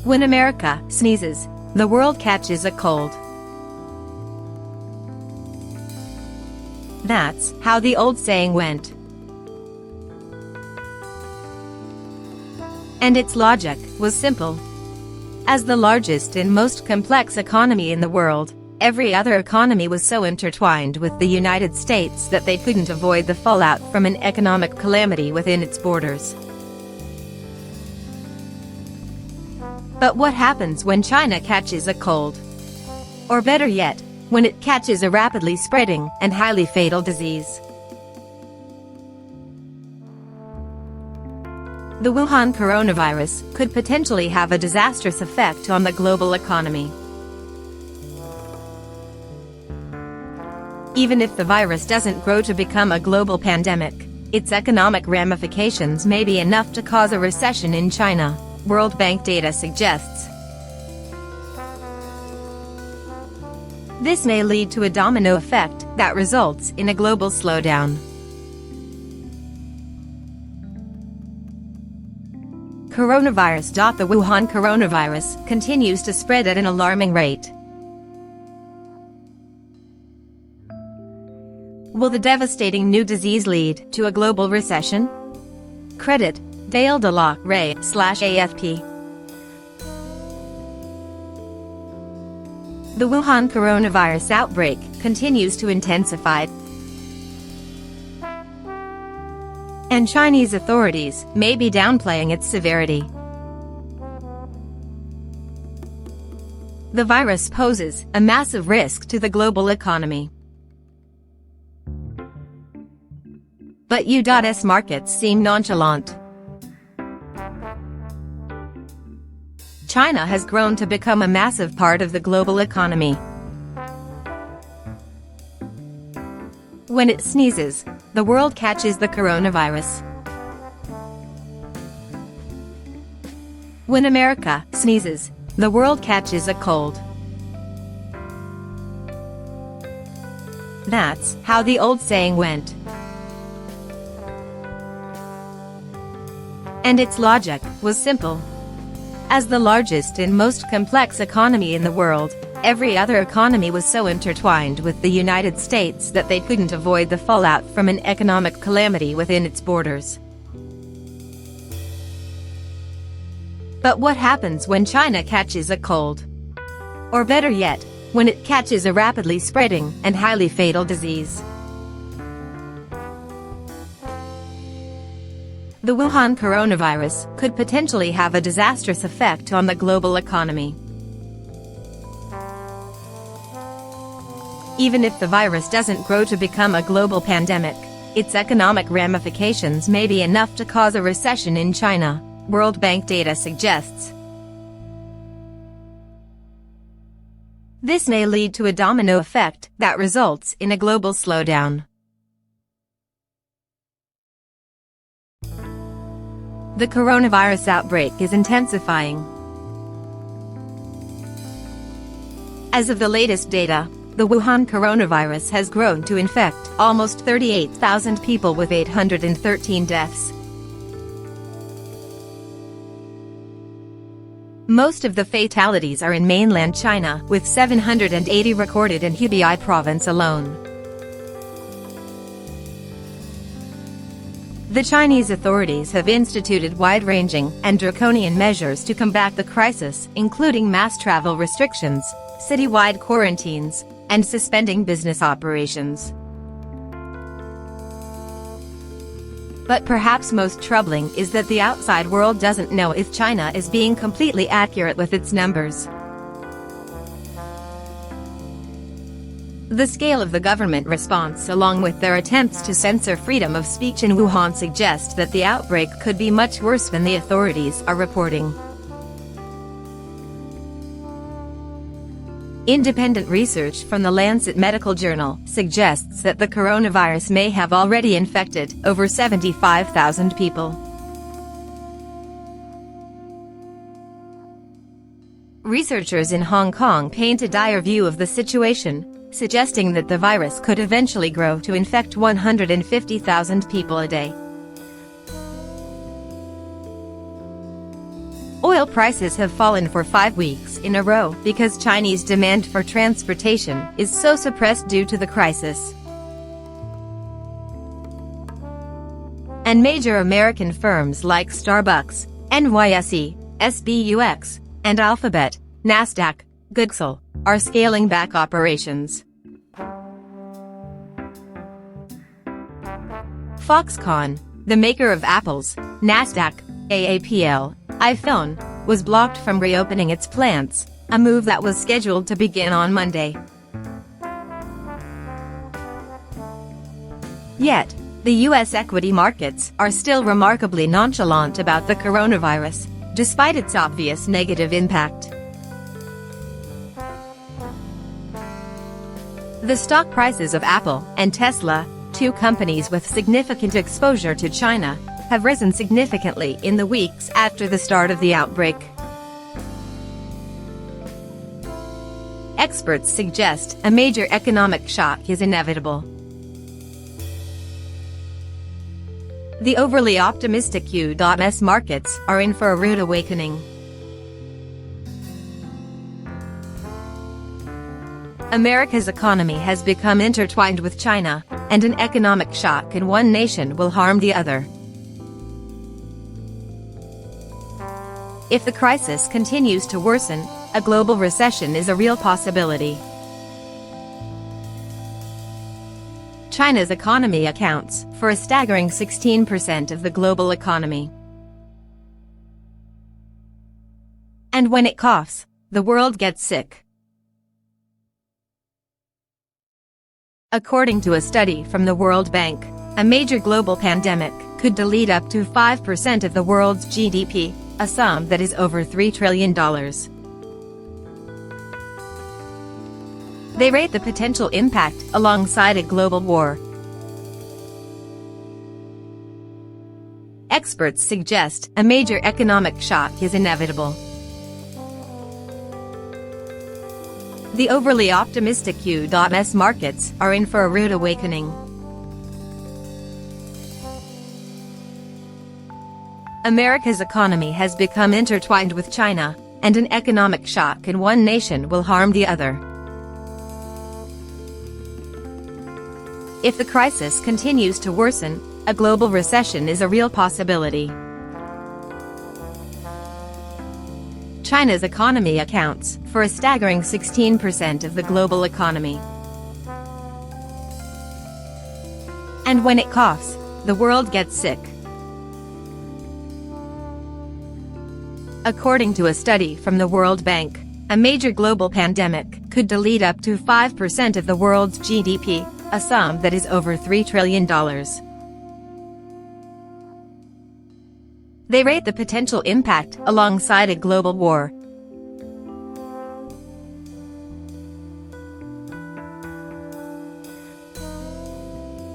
When America sneezes, the world catches a cold. That's how the old saying went. And its logic was simple. As the largest and most complex economy in the world, every other economy was so intertwined with the United States that they couldn't avoid the fallout from an economic calamity within its borders. But what happens when China catches a cold? Or better yet, when it catches a rapidly spreading and highly fatal disease? The Wuhan coronavirus could potentially have a disastrous effect on the global economy. Even if the virus doesn't grow to become a global pandemic, its economic ramifications may be enough to cause a recession in China, World Bank data suggests. This may lead to a domino effect that results in a global slowdown. Coronavirus. The Wuhan coronavirus continues to spread at an alarming rate. Will the devastating new disease lead to a global recession? Credit Dale DeLa Ray/AFP. The Wuhan coronavirus outbreak continues to intensify, and Chinese authorities may be downplaying its severity. The virus poses a massive risk to the global economy. But U.S. markets seem nonchalant. China has grown to become a massive part of the global economy. When it sneezes, the world catches the coronavirus. When America sneezes, the world catches a cold. That's how the old saying went. And its logic was simple. As the largest and most complex economy in the world, every other economy was so intertwined with the United States that they couldn't avoid the fallout from an economic calamity within its borders. But what happens when China catches a cold? Or better yet, when it catches a rapidly spreading and highly fatal disease? The Wuhan coronavirus could potentially have a disastrous effect on the global economy. Even if the virus doesn't grow to become a global pandemic, its economic ramifications may be enough to cause a recession in China, World Bank data suggests. This may lead to a domino effect that results in a global slowdown. The coronavirus outbreak is intensifying. As of the latest data, the Wuhan coronavirus has grown to infect almost 38,000 people with 813 deaths. Most of the fatalities are in mainland China, with 780 recorded in Hubei province alone. The Chinese authorities have instituted wide-ranging and draconian measures to combat the crisis, including mass travel restrictions, citywide quarantines, and suspending business operations. But perhaps most troubling is that the outside world doesn't know if China is being completely accurate with its numbers. The scale of the government response, along with their attempts to censor freedom of speech in Wuhan, suggest that the outbreak could be much worse than the authorities are reporting. Independent research from the Lancet Medical Journal suggests that the coronavirus may have already infected over 75,000 people. Researchers in Hong Kong paint a dire view of the situation, suggesting that the virus could eventually grow to infect 150,000 people a day. Oil Oil prices have fallen for 5 weeks in a row because Chinese demand for transportation is so suppressed due to the crisis. And major American firms like Starbucks, NYSE, SBUX, and Alphabet, Nasdaq, Google, are scaling back operations. Foxconn, the maker of Apple's Nasdaq AAPL iPhone, was blocked from reopening its plants, a move that was scheduled to begin on Monday. Yet, the U.S. equity markets are still remarkably nonchalant about the coronavirus, despite its obvious negative impact. The stock prices of Apple and Tesla, two companies with significant exposure to China, have risen significantly in the weeks after the start of the outbreak. Experts suggest a major economic shock is inevitable. The overly optimistic U.S. markets are in for a rude awakening. America's economy has become intertwined with China, and an economic shock in one nation will harm the other. If the crisis continues to worsen, a global recession is a real possibility. China's economy accounts for a staggering 16% of the global economy. And when it coughs, the world gets sick. According to a study from the World Bank, a major global pandemic could delete up to 5% of the world's GDP, a sum that is over $3 trillion. They rate the potential impact alongside a global war. Experts suggest a major economic shock is inevitable. The overly optimistic U.S. markets are in for a rude awakening. America's economy has become intertwined with China, and an economic shock in one nation will harm the other. If the crisis continues to worsen, a global recession is a real possibility. China's economy accounts for a staggering 16% of the global economy. And when it coughs, the world gets sick. According to a study from the World Bank, a major global pandemic could delete up to 5% of the world's GDP, a sum that is over $3 trillion. They rate the potential impact alongside a global war.